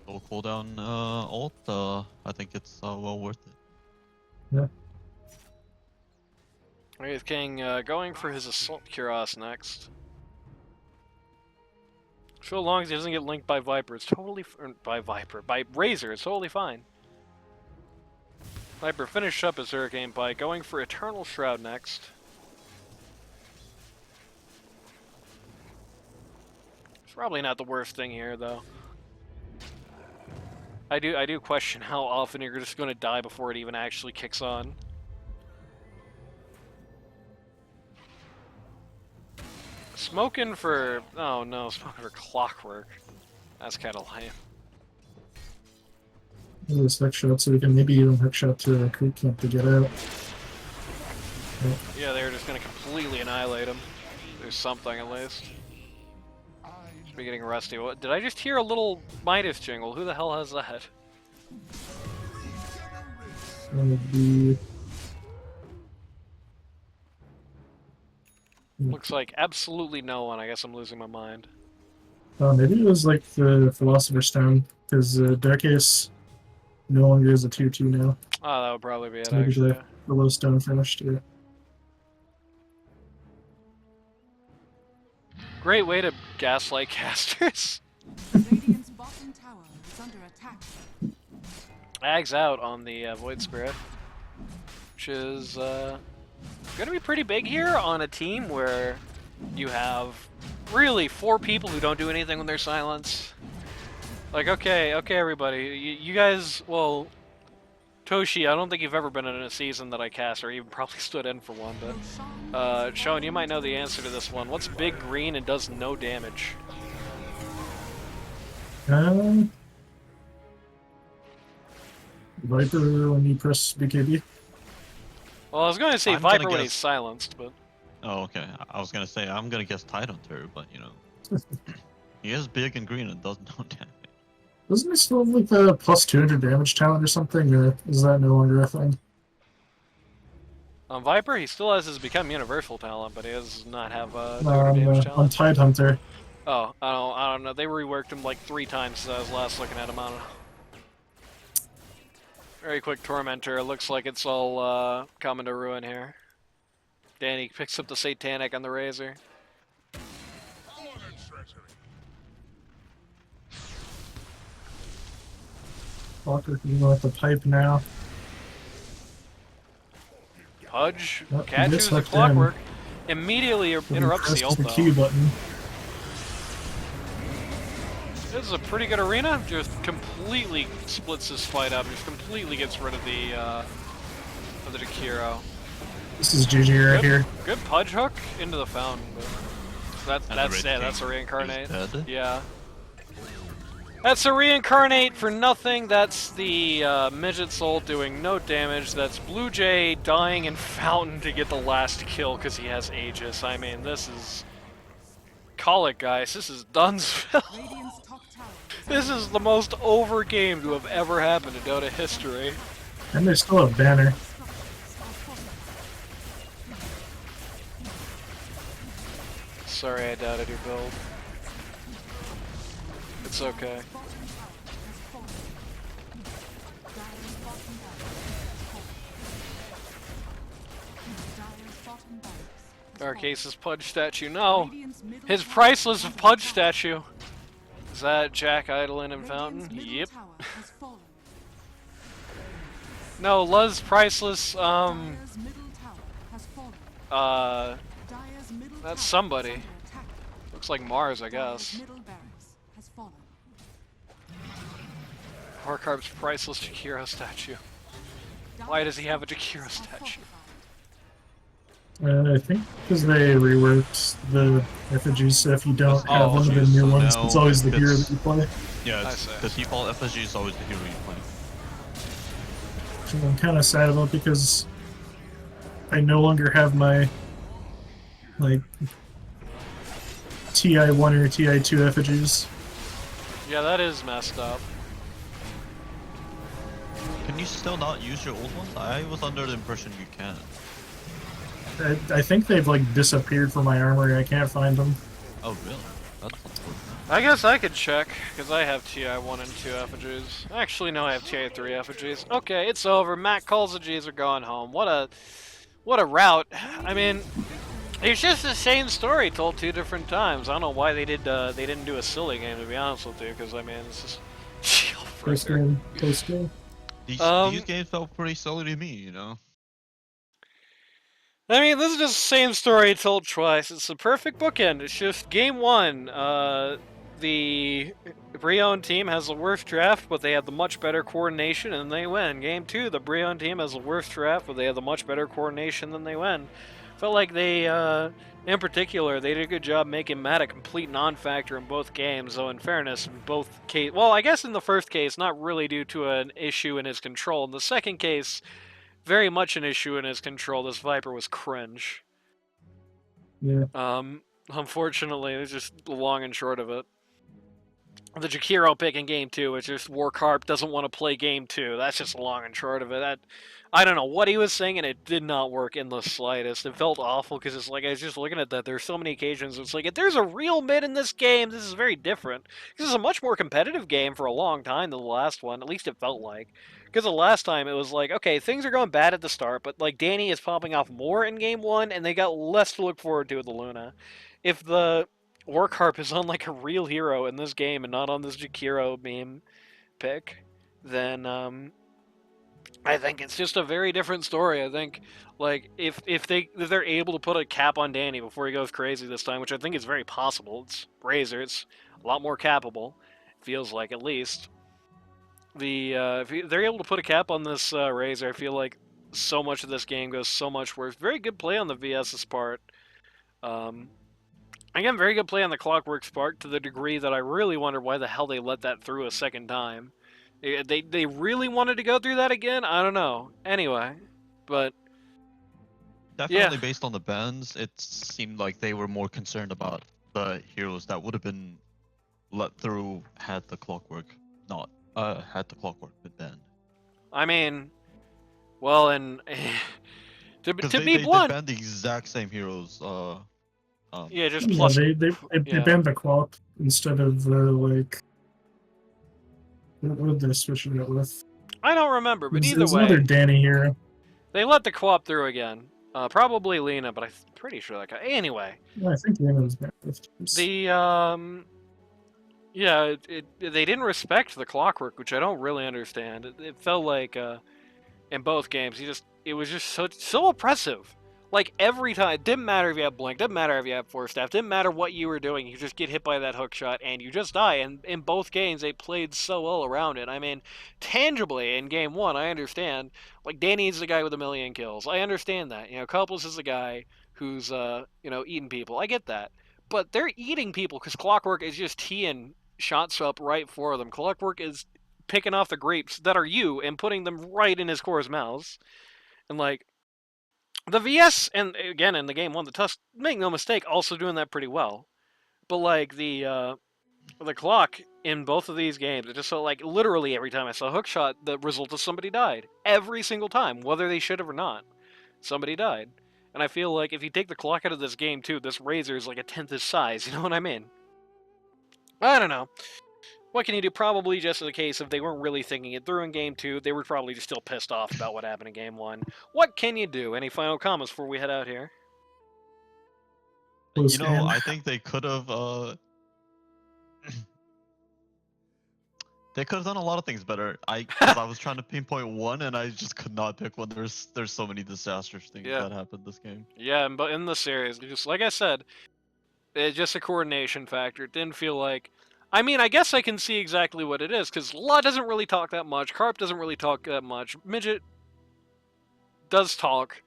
Little cooldown ult, I think it's well worth it. Yeah. Wraith King going for his Assault Cuirass next. So long as he doesn't get linked by Viper, it's totally by Razor, it's totally fine. Viper finished up his Hurricane by going for Eternal Shroud next. It's probably not the worst thing here, though. I do question how often you're just going to die before it even actually kicks on. Smoking for... oh no, smoking for Clockwork. That's kind of lame. This next shot, so we can maybe even hook shot to a creep camp to get out. Yeah, they're just going to completely annihilate him. There's something at least. Should be getting rusty. What, did I just hear a little Midas jingle? Who the hell has that? Looks like absolutely no one. I guess I'm losing my mind. Maybe it was like the Philosopher's Stone, because Dark Ace no longer is a tier 2 now. Oh, that would probably be it, So maybe actually. the low stone finished, yeah. Great way to gaslight casters. Radiant's bottom tower is under attack. Ags out on the Void Spirit, which is going to be pretty big here on a team where you have really 4 people who don't do anything with their silence. Like, okay, everybody, you guys, well, Toshi, I don't think you've ever been in a season that I cast, or even probably stood in for one, but Sean, you might know the answer to this one. What's big green and does no damage? Viper when you press BKB. Well, I was going to say I'm gonna Viper when he's guess- silenced, but... Oh, okay. I was gonna say I'm gonna guess Tidehunter, but you know, he is big and green and does no damage. Doesn't he still have like the plus 200 damage talent or something, or is that no longer a thing? On Viper, he still has his Become Universal talent, but he does not have No, damage on talent. Tidehunter. Oh, I don't know. They reworked him like 3 times since I was last looking at him. I don't know. Very quick Tormentor. Looks like it's all coming to ruin here. Danny picks up the Satanic on the Razor. Walker can go at the pipe now. Pudge Yep, he catches gets the hooked Clockwork. Immediately He interrupts the presses ult, the though. Q button. This is a pretty good arena. Just completely splits this fight up. Just completely gets rid of the Jakiro. This is GG right here. Good pudge hook into the fountain. But that's a reincarnate. Dead. Yeah. That's a reincarnate for nothing. That's the midget soul doing no damage. That's Blue Jay dying in fountain to get the last kill because he has Aegis. I mean, this is... Call it, guys. This is Dunsville. Radiant's top tower is This is the most over game to have ever happened in Dota history. And they still have banner. Sorry I doubted your build. It's okay. Arcase's Pudge statue. No! His priceless Pudge statue! Is that Jack idling in fountain? Yep. No, Luz priceless, that's somebody. Looks like Mars, I guess. Horkarp's priceless Jakiro statue. Why does he have a Jakiro statue? I think because they reworked the effigies, so if you don't have one of the geez, new so ones, now it's always the hero it's- that you play. Yeah, I it's, see. the default FSG is always the hero you play. Which I'm kind of sad about because I no longer have my like TI1 or TI2 effigies. Yeah, that is messed up. Can you still not use your old ones? I was under the impression you can. I think they've like disappeared from my armory. I can't find them. Oh, really? That's unfortunate. I guess I could check, because I have TI1 and 2 effigies. Actually, no, I have TI3 effigies. Okay, it's over. Matt calls the G's are going home. What a route. I mean, it's just the same story told 2 different times. I don't know why they didn't do a silly game, to be honest with you, because I mean, it's just shield First breaker. game, post game. These games felt pretty silly to me, you know? I mean, this is just the same story told twice. It's the perfect bookend. It's just game 1. The Brion team has the worst draft, but they have the much better coordination, and they win. Game 2, the Brion team has the worst draft, but they have the much better coordination, than they win. Felt like they, in particular, they did a good job making Matt a complete non-factor in both games, though in fairness, in both case, well, I guess in the first case, not really due to an issue in his control. In the second case, very much an issue in his control. This Viper was cringe. Yeah. Unfortunately, it's just the long and short of it. The Jakiro pick in game 2, it's just Warcarp doesn't want to play game 2. That's just the long and short of it. I don't know what he was saying, and it did not work in the slightest. It felt awful, because it's like, I was just looking at that. There's so many occasions, it's like, if there's a real mid in this game, this is very different. This is a much more competitive game for a long time than the last one, at least it felt like. Because the last time, it was like, okay, things are going bad at the start, but like Danny is popping off more in game 1, and they got less to look forward to with the Luna. If the Warcarp is on like a real hero in this game and not on this Jakiro meme pick, then I think it's just a very different story. I think like if they're able to put a cap on Danny before he goes crazy this time, which I think is very possible. It's Razor, it's a lot more capable. Feels like, at least. If they're able to put a cap on this Razor, I feel like so much of this game goes so much worse. Very good play on the VS's part. Again, very good play on the Clockwork Spark, to the degree that I really wonder why the hell they let that through a second time. They really wanted to go through that again? I don't know. Anyway, but Definitely yeah. based on the bans, it seemed like they were more concerned about the heroes that would have been let through had the Clockwork been banned. I mean, well, and to be They blunt, banned the exact same heroes. yeah, just Yeah, plus. they yeah. banned the co-op instead of like what would they switch it with? I don't remember, but either There's way, another Danny hero. they let the co-op through again. Probably Lena, but I'm pretty sure that guy. Anyway, Yeah, I think Lena was banned with teams. Yeah, they didn't respect the Clockwork, which I don't really understand. It felt like in both games, it was just so oppressive. Like, every time, it didn't matter if you had blink, didn't matter if you had force staff, didn't matter what you were doing, you just get hit by that hook shot and you just die. And in both games, they played so well around it. I mean, tangibly, in game one, I understand, like, Danny's the guy with a million kills. I understand that. You know, Couples is the guy who's, you know, eating people. I get that. But they're eating people because Clockwork is just teeing shots up right for them. Clockwork is picking off the grapes that are you and putting them right in his core's mouths. And, like, the VS, and again in the game one, the Tusk, make no mistake, also doing that pretty well. But like the clock in both of these games, it just so like literally every time I saw a hook shot, the result is somebody died. Every single time, whether they should have or not, somebody died. And I feel like if you take the clock out of this game too, this Razor is like a tenth his size. You know what I mean? I don't know. What can you do? Probably just in the case of they weren't really thinking it through in game two. They were probably just still pissed off about what happened in game one. What can you do? Any final comments before we head out here? Close You know, game. I think they could have they could have done a lot of things better. Because I was trying to pinpoint one and I just could not pick one. There's so many disastrous things Yeah. that happened this game. Yeah, but in the series, just like I said, it's just a coordination factor. It didn't feel like. I mean, I guess I can see exactly what it is, because Law doesn't really talk that much. Carp doesn't really talk that much. Midget does talk,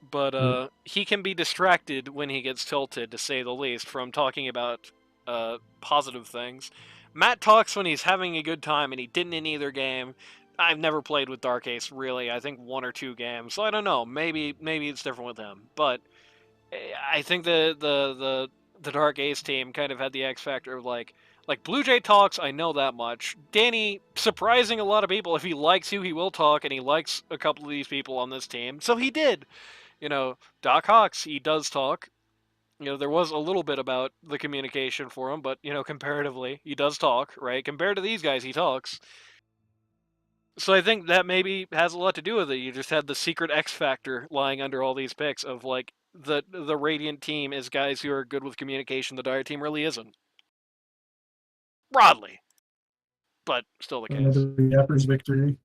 but he can be distracted when he gets tilted, to say the least, from talking about positive things. Matt talks when he's having a good time, and he didn't in either game. I've never played with Dark Ace, really. I think 1 or 2 games, so I don't know. Maybe it's different with him, but I think the Dark Ace team kind of had the X factor of like Blue Jay talks. I know that much. Danny surprising a lot of people. If he likes you, he will talk, and he likes a couple of these people on this team, so he did. You know, Doc Hawks, he does talk. You know, there was a little bit about the communication for him, but you know, comparatively, he does talk, right? Compared to these guys, he talks. So I think that maybe has a lot to do with it. You just had the secret X factor lying under all these picks of like the Radiant team is guys who are good with communication. The Dire team really isn't. Broadly. But still the case. Another Yapper's victory.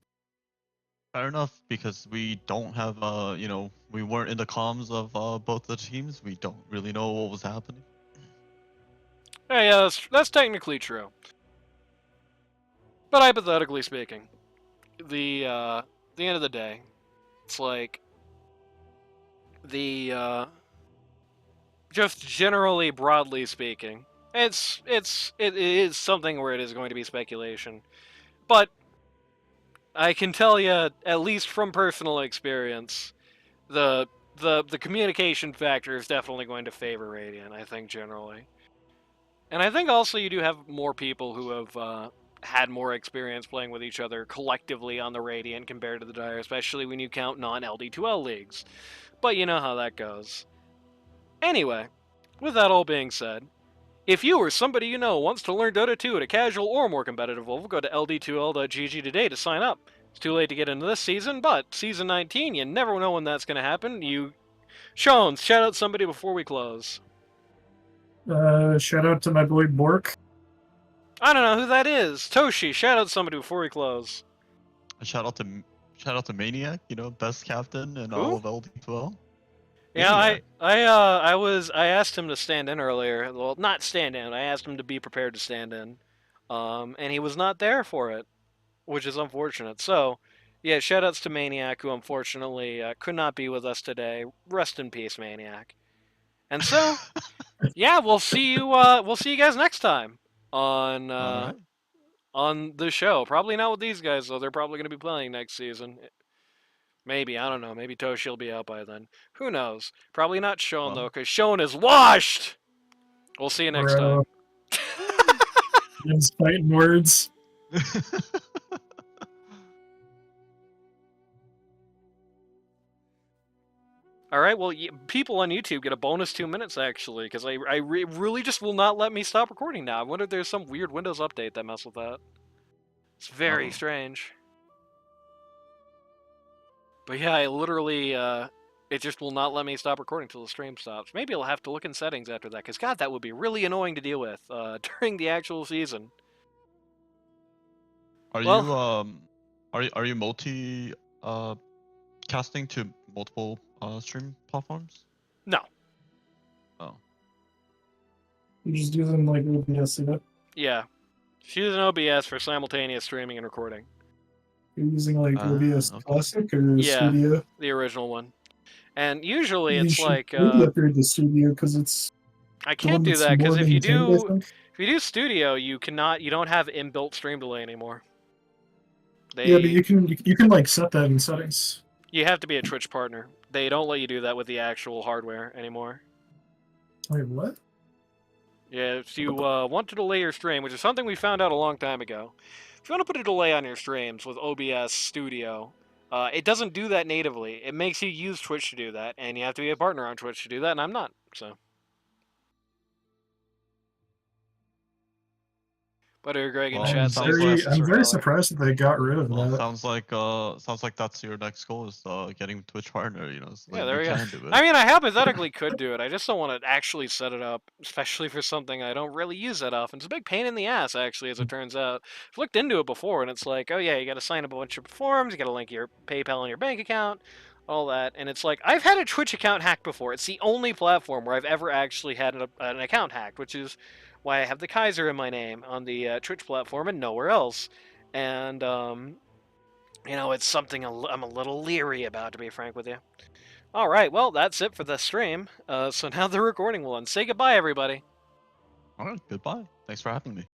Fair enough, because we don't have you know, we weren't in the comms of both the teams. We don't really know what was happening. Yeah, that's technically true. But hypothetically speaking, the end of the day, it's like the just generally broadly speaking, it is something where it is going to be speculation. But I can tell you, at least from personal experience, the communication factor is definitely going to favor Radiant, I think, generally. And I think also you do have more people who have had more experience playing with each other collectively on the Radiant compared to the Dire, especially when you count non-LD2L leagues. But you know how that goes. Anyway, with that all being said, if you or somebody you know wants to learn Dota 2 at a casual or more competitive level, go to ld2l.gg today to sign up. It's too late to get into this season, but Season 19, you never know when that's going to happen. Shones, shout out somebody before we close. Shout out to my boy Bork. I don't know who that is. Toshi, shout out somebody before we close. Shout out to Maniac, you know, best captain in Who? all of LD12. Yeah, Maniac. I asked him to stand in earlier. Well, not stand in. I asked him to be prepared to stand in, and he was not there for it, which is unfortunate. So, yeah, shoutouts to Maniac, who unfortunately could not be with us today. Rest in peace, Maniac. And so, yeah, we'll see you guys next time on Alright. on the show. Probably not with these guys though. They're probably going to be playing next season. Maybe, I don't know. Maybe Toshi will be out by then. Who knows? Probably not Sean, though, because Sean is washed! We'll see you next time. Just fighting words. Alright, well, people on YouTube get a bonus 2 minutes, actually, because really just will not let me stop recording now. I wonder if there's some weird Windows update that messes with that. It's very strange. But yeah, I literally, it just will not let me stop recording until the stream stops. Maybe I'll have to look in settings after that, because God, that would be really annoying to deal with during the actual season. Are Well, you multi casting to multiple stream platforms? No. Oh. You're just using like OBS, yeah? Yeah. She's using OBS for simultaneous streaming and recording. You're using like OBS Okay. Classic or Yeah. Studio? The original one. And usually You it's should like maybe upgrade to Studio because it's I the one can't do that's that because more if you maintained, I do think. Studio, you don't have inbuilt stream delay anymore. Yeah, but you can like set that in settings. You have to be a Twitch partner. They don't let you do that with the actual hardware anymore. Wait, what? Yeah, if you want to delay your stream, which is something we found out a long time ago, if you want to put a delay on your streams with OBS Studio, it doesn't do that natively. It makes you use Twitch to do that, and you have to be a partner on Twitch to do that, and I'm not, so. Butter Greg in Well, chat sounds says like- I'm very surprised that they got rid of Well, that. sounds like that's your next goal is getting Twitch partner. You know, so Yeah, there we go. can do it. I mean, I hypothetically could do it. I just don't want to actually set it up, especially for something I don't really use that often. It's a big pain in the ass, actually, as it turns out. I've looked into it before, and it's like, oh yeah, you got to sign up a bunch of forms, you got to link your PayPal and your bank account, all that, and it's like, I've had a Twitch account hacked before. It's the only platform where I've ever actually had an account hacked, which is why I have the Kaiser in my name on the Twitch platform and nowhere else. And you know, it's something I'm a little leery about, to be frank with you. All right, well, that's it for the stream. So now the recording will end. Say goodbye, everybody. All right, goodbye. Thanks for having me.